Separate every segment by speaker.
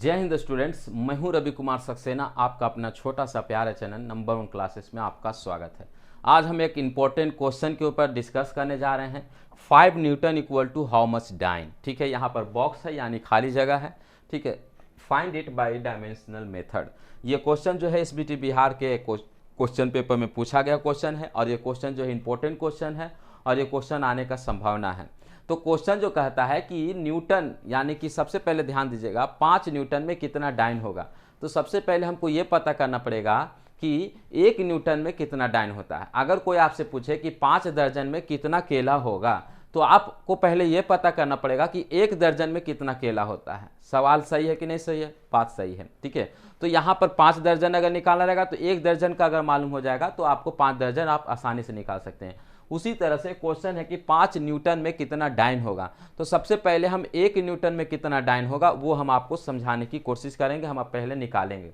Speaker 1: जय हिंद स्टूडेंट्स, मैं हूं रवि कुमार सक्सेना। आपका अपना छोटा सा प्यारा चैनल नंबर 1 क्लासेस में आपका स्वागत है। आज हम एक इम्पोर्टेंट क्वेश्चन के ऊपर डिस्कस करने जा रहे हैं। 5 newton equal to how much dyne. ठीक है, यहाँ पर बॉक्स है यानी खाली जगह है। ठीक है, find it by dimensional method. ये क्वेश्चन जो है एसबीटी बिहार के क्वेश्चन पेपर में पूछा गया क्वेश्चन है और ये क्वेश्चन जो है इंपॉर्टेंट क्वेश्चन है और ये क्वेश्चन आने का संभावना है। तो क्वेश्चन जो कहता है कि न्यूटन यानी कि सबसे पहले ध्यान दीजिएगा 5 न्यूटन में कितना डाइन होगा। तो सबसे पहले हमको ये पता करना पड़ेगा कि 1 न्यूटन में कितना डाइन होता है। अगर कोई आपसे पूछे कि 5 दर्जन में कितना केला होगा तो आपको पहले ये पता करना पड़ेगा कि 1 दर्जन में कितना केला होता है। सवाल सही है कि नहीं सही है? बात सही है। ठीक है, तो यहाँ पर 5 दर्जन अगर निकालना रहेगा तो 1 दर्जन का अगर मालूम हो जाएगा तो आपको 5 दर्जन आप आसानी से निकाल सकते हैं। उसी तरह से क्वेश्चन है कि 5 न्यूटन में कितना डाइन होगा। तो सबसे पहले हम 1 न्यूटन में कितना डाइन होगा वो हम आपको समझाने की कोशिश करेंगे। हम आप पहले निकालेंगे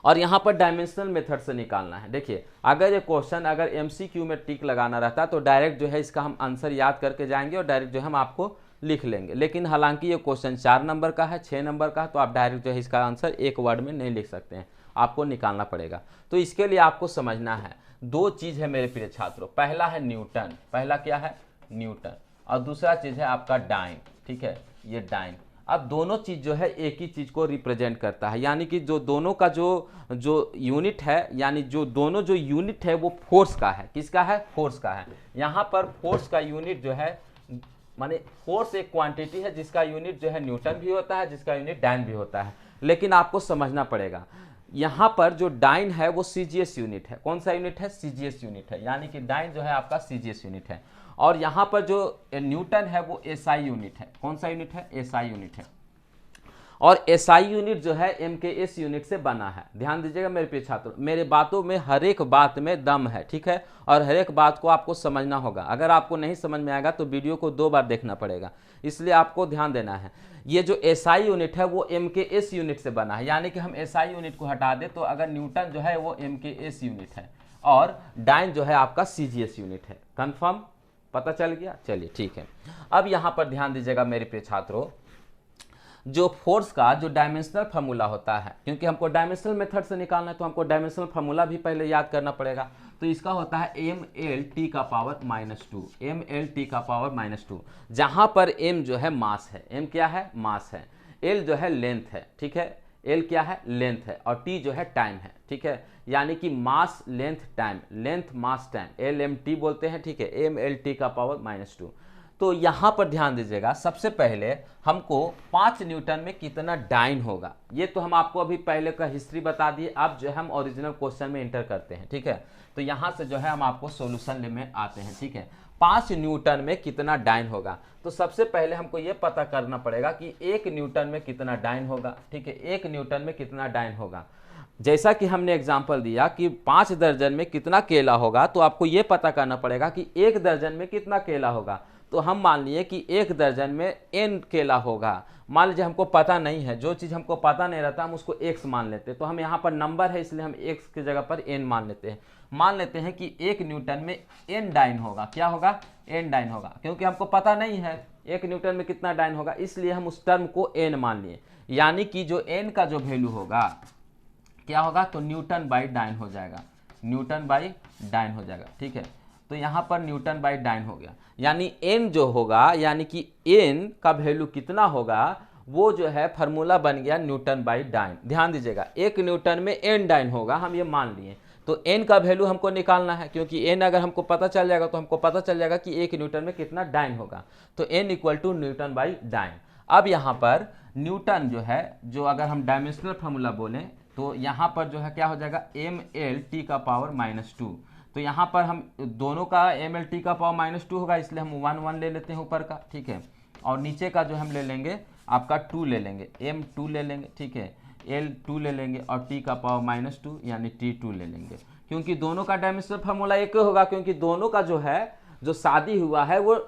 Speaker 1: और यहाँ पर डायमेंशनल मेथड से निकालना है। देखिए, अगर ये क्वेश्चन अगर एमसीक्यू में टिक लगाना रहता तो डायरेक्ट जो है इसका हम आंसर याद करके जाएंगे और डायरेक्ट जो है हम आपको लिख लेंगे। लेकिन हालांकि ये क्वेश्चन 4 नंबर का है, 6 नंबर का है, तो आप डायरेक्ट जो है इसका आंसर एक वर्ड में नहीं लिख सकते हैं, आपको निकालना पड़ेगा। तो इसके लिए आपको समझना है 2 चीज़ है मेरे प्रिय छात्रों। पहला है न्यूटन, पहला क्या है? न्यूटन। और दूसरा चीज़ है आपका डाइन। ठीक है, ये डाइन। अब दोनों चीज़ जो है एक ही चीज़ को रिप्रेजेंट करता है, यानी कि जो दोनों का जो यूनिट है, यानी जो दोनों जो यूनिट है वो फोर्स का है। किसका है? फोर्स का है। यहाँ पर फोर्स का यूनिट जो है, माने फोर्स एक क्वांटिटी है जिसका यूनिट जो है न्यूटन भी होता है, जिसका यूनिट डाइन भी होता है। लेकिन आपको समझना पड़ेगा यहाँ पर जो डाइन है वो सीजीएस यूनिट है। कौन सा यूनिट है? सीजीएस यूनिट है, यानी कि डाइन जो है आपका सीजीएस यूनिट है। और यहाँ पर जो न्यूटन है वो एसआई यूनिट है। कौन सा यूनिट है? एसआई यूनिट है। और एसआई यूनिट जो है एमकेएस यूनिट से बना है। ध्यान दीजिएगा मेरे प्रिय छात्रों, मेरे बातों में हर एक बात में दम है। ठीक है, और हर एक बात को आपको समझना होगा। अगर आपको नहीं समझ में आएगा तो वीडियो को 2 बार देखना पड़ेगा, इसलिए आपको ध्यान देना है। ये जो एसआई यूनिट है वो एमकेएस यूनिट से बना है, यानी कि हम एसआई यूनिट को हटा दे तो अगर न्यूटन जो है वो एमकेएस यूनिट है और डाइन जो है आपका सीजीएस यूनिट है। कंफर्म? पता चल गया? चलिए ठीक है। अब यहाँ पर ध्यान दीजिएगा मेरे प्रिय छात्रों, जो फोर्स का जो डायमेंशनल फार्मूला होता है, क्योंकि हमको डायमेंशनल मेथड से निकालना है तो हमको डायमेंशनल फार्मूला भी पहले याद करना पड़ेगा। तो इसका होता है mlt का पावर -2, mlt का पावर -2, जहाँ पर m जो है मास है। m क्या है? मास है। l जो है लेंथ है। ठीक है, l क्या है? लेंथ है। और t जो है टाइम है। ठीक है, यानी कि मास length time, length mass time, LMT बोलते हैं। ठीक है, mlt का पावर -2। तो यहाँ पर ध्यान दीजिएगा, सबसे पहले हमको 5 न्यूटन में कितना डाइन होगा, ये तो हम आपको अभी पहले का हिस्ट्री बता दिए। अब जो है हम ओरिजिनल क्वेश्चन में इंटर करते हैं। ठीक है, तो यहाँ से जो है हम आपको सॉल्यूशन में आते हैं। ठीक है, 5 न्यूटन में कितना डाइन होगा। तो सबसे पहले हमको ये पता करना पड़ेगा कि 1 न्यूटन में कितना डाइन होगा। ठीक है, 1 न्यूटन में कितना डाइन होगा। जैसा कि हमने एग्जाम्पल दिया कि 5 दर्जन में कितना केला होगा, तो आपको ये पता करना पड़ेगा कि 1 दर्जन में कितना केला होगा। तो हम मान लिए कि 1 दर्जन में n केला होगा। मान लीजिए हमको पता नहीं है, जो चीज़ हमको पता नहीं रहता हम उसको x मान लेते हैं। तो हम यहाँ पर नंबर है इसलिए हम x की जगह पर n मान लेते हैं। मान लेते हैं कि 1 न्यूटन में n डाइन होगा। क्या होगा? n डाइन होगा, क्योंकि हमको पता नहीं है 1 न्यूटन में कितना डाइन होगा, इसलिए हम उस टर्म को n मान लिए। यानी कि जो n का जो वैल्यू होगा क्या होगा? तो न्यूटन बाई डाइन हो जाएगा, न्यूटन बाई डाइन हो जाएगा। ठीक है, तो यहाँ पर न्यूटन बाई डाइन हो गया, यानी n जो होगा, यानी कि n का वैल्यू कितना होगा वो जो है फार्मूला बन गया न्यूटन बाई डाइन। ध्यान दीजिएगा, 1 न्यूटन में n डाइन होगा, हम ये मान लिए। तो n का वैल्यू हमको निकालना है, क्योंकि n अगर हमको पता चल जाएगा तो हमको पता चल जाएगा कि 1 न्यूटन में कितना डाइन होगा। तो n equal to newton by dyne. अब यहाँ पर न्यूटन जो है, जो अगर हम डायमेंशनल फार्मूला बोलें तो यहाँ पर जो है क्या हो जाएगा? mlt का पावर -2। तो यहाँ पर हम दोनों का mlt का पावर -2 होगा, इसलिए हम 1 1 ले लेते हैं ऊपर का। ठीक है, और नीचे का जो हम ले लेंगे आपका 2 ले लेंगे, m2 ले लेंगे। ठीक है, l2 ले लेंगे और t का पावर -2 यानी t2 ले लेंगे, क्योंकि दोनों का डायमेंशनल फार्मूला एक होगा। क्योंकि दोनों का जो है, जो शादी हुआ है वो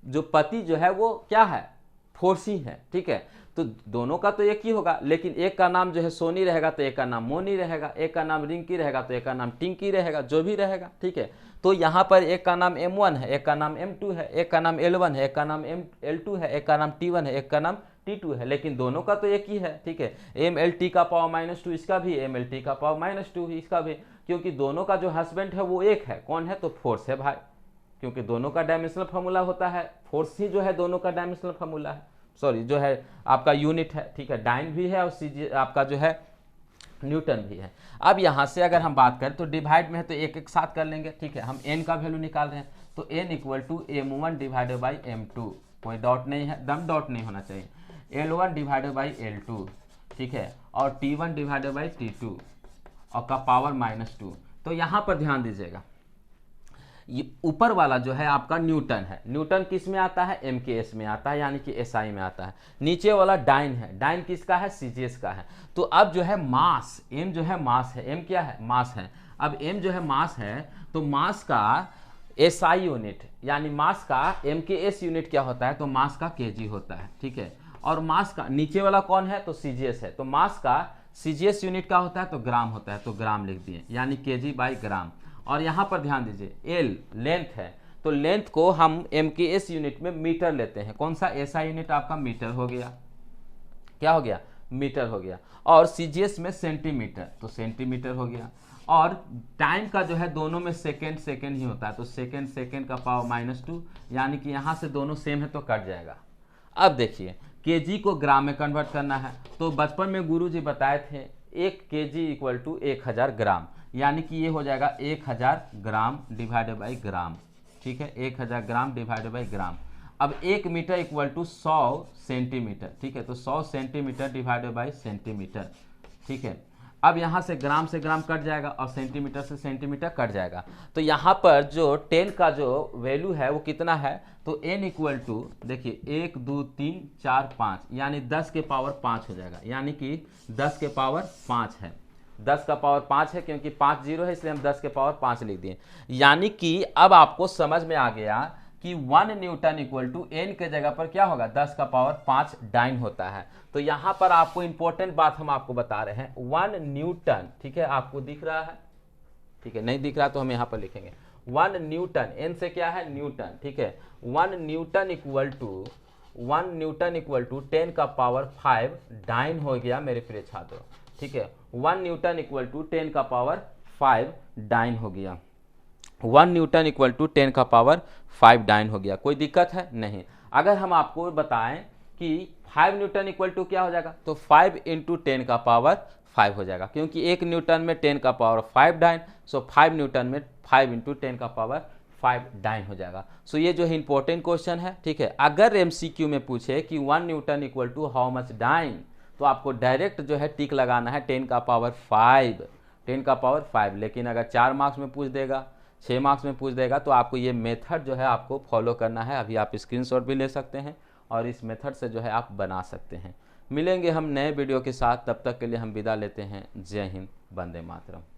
Speaker 1: जो पति जो है वो क्या है? फोर्स ही है। ठीक है, तो दोनों का तो एक ही होगा, लेकिन एक का नाम जो है सोनी रहेगा तो एक का नाम मोनी रहेगा, एक का नाम रिंकी रहेगा तो एक का नाम टिंकी रहेगा, जो भी रहेगा। ठीक है, तो यहाँ पर एक का नाम M1 है, एक का नाम M2 है, एक का नाम L1 है, एक का नाम L2 है, एक का नाम T1 है, एक का नाम T2 है, लेकिन दोनों का तो एक ही है, ठीक है। mLT का पावर -2, इसका भी mLT का पावर -2, इसका भी, क्योंकि दोनों का जो हस्बैंड है वो एक है, कौन है, तो फोर्स है भाई, क्योंकि दोनों का डायमेंशनल फार्मूला होता है, फोर्स ही जो है दोनों का डायमेंशनल फार्मूला है, सॉरी जो है आपका यूनिट है, ठीक है। डाइन भी है और CG आपका जो है न्यूटन भी है। अब यहाँ से अगर हम बात करें तो डिवाइड में है तो एक एक साथ कर लेंगे, ठीक है। हम n का वैल्यू निकाल रहे हैं तो n equal to m1 divided by m2, कोई डॉट नहीं है, दम डॉट नहीं होना चाहिए, L1 डिवाइडेड बाई L2, ठीक है, और T1 डिवाइडेड बाई T2 और का पावर -2। तो यहाँ पर ध्यान दीजिएगा, ये ऊपर वाला जो है आपका न्यूटन है, न्यूटन किस में आता है, MKS में आता है, यानी कि SI में आता है। नीचे वाला डाइन है, डाइन किसका है, CGS का है। तो अब जो है मास, M जो है मास है, M क्या है, मास है। अब M जो है मास है, तो मास का SI यूनिट यानी मास का MKS यूनिट क्या होता है, तो मास का kg होता है, ठीक है। और मास का नीचे वाला कौन है, तो CGS है, तो मास का CGS यूनिट क्या होता है, तो ग्राम होता है, तो ग्राम लिख दिए, यानी kg बाई ग्राम। और यहाँ पर ध्यान दीजिए L लेंथ है, तो लेंथ को हम MKS यूनिट में मीटर लेते हैं, कौन सा, SI यूनिट आपका मीटर हो गया, क्या हो गया, मीटर हो गया। और CGS में सेंटीमीटर, तो सेंटीमीटर हो गया। और टाइम का जो है दोनों में सेकेंड सेकेंड ही होता है, तो सेकेंड सेकेंड का पावर -2, यानी कि यहाँ से दोनों सेम है तो कट जाएगा। अब देखिए kg को ग्राम में कन्वर्ट करना है, तो बचपन में गुरुजी बताए थे 1 kg इक्वल टू 1000 ग्राम, यानी कि ये हो जाएगा 1000 ग्राम डिवाइडेड बाई ग्राम, ठीक है, 1000 ग्राम डिवाइडेड बाई ग्राम। अब 1 मीटर इक्वल टू 100 सेंटीमीटर, ठीक है, तो 100 सेंटीमीटर डिवाइडेड बाई सेंटीमीटर, ठीक है। अब यहाँ से ग्राम कट जाएगा और सेंटीमीटर से सेंटीमीटर कट जाएगा। तो यहाँ पर जो 10 का जो वैल्यू है वो कितना है, तो n इक्वल टू देखिए 1 2 3 4 5, यानी 10 के पावर 5 हो जाएगा, यानी कि 10 के पावर 5 है, 10 का पावर 5 है, क्योंकि 5 जीरो है इसलिए हम 10 के पावर 5 लिख दिए। यानी कि अब आपको समझ में आ गया कि 1 न्यूटन इक्वल टू n के जगह पर क्या होगा, 10 का पावर 5 डाइन होता है। तो यहाँ पर आपको इंपॉर्टेंट बात हम आपको बता रहे हैं, 1 न्यूटन, ठीक है, आपको दिख रहा है, ठीक है, नहीं दिख रहा तो हम यहाँ पर लिखेंगे 1 न्यूटन, n से क्या है, न्यूटन, ठीक है। 1 न्यूटन इक्वल टू 10 का पावर 5 डाइन हो गया मेरे प्रिय छात्रों, ठीक है। 1 न्यूटन इक्वल टू 10 का पावर 5 डाइन हो गया, 1 न्यूटन इक्वल टू 10 का पावर 5 डाइन हो गया। कोई दिक्कत है, नहीं। अगर हम आपको बताएं कि 5 न्यूटन इक्वल टू क्या हो जाएगा, तो 5 इंटू 10 का पावर 5 हो जाएगा, क्योंकि 1 न्यूटन में 10 का पावर 5 डाइन, सो 5 न्यूटन में 5 इंटू 10 का पावर 5 डाइन हो जाएगा। सो ये जो है इंपॉर्टेंट क्वेश्चन है, ठीक है। अगर MCQ में पूछे कि 1 newton equal to how much dyne, तो आपको डायरेक्ट जो है टिक लगाना है 10 का पावर 5, 10 का पावर 5। लेकिन अगर 4 मार्क्स में पूछ देगा, 6 मार्क्स में पूछ देगा, तो आपको ये मेथड जो है आपको फॉलो करना है। अभी आप स्क्रीनशॉट भी ले सकते हैं और इस मेथड से जो है आप बना सकते हैं। मिलेंगे हम नए वीडियो के साथ, तब तक के लिए हम विदा लेते हैं। जय हिंद, वंदे मातरम।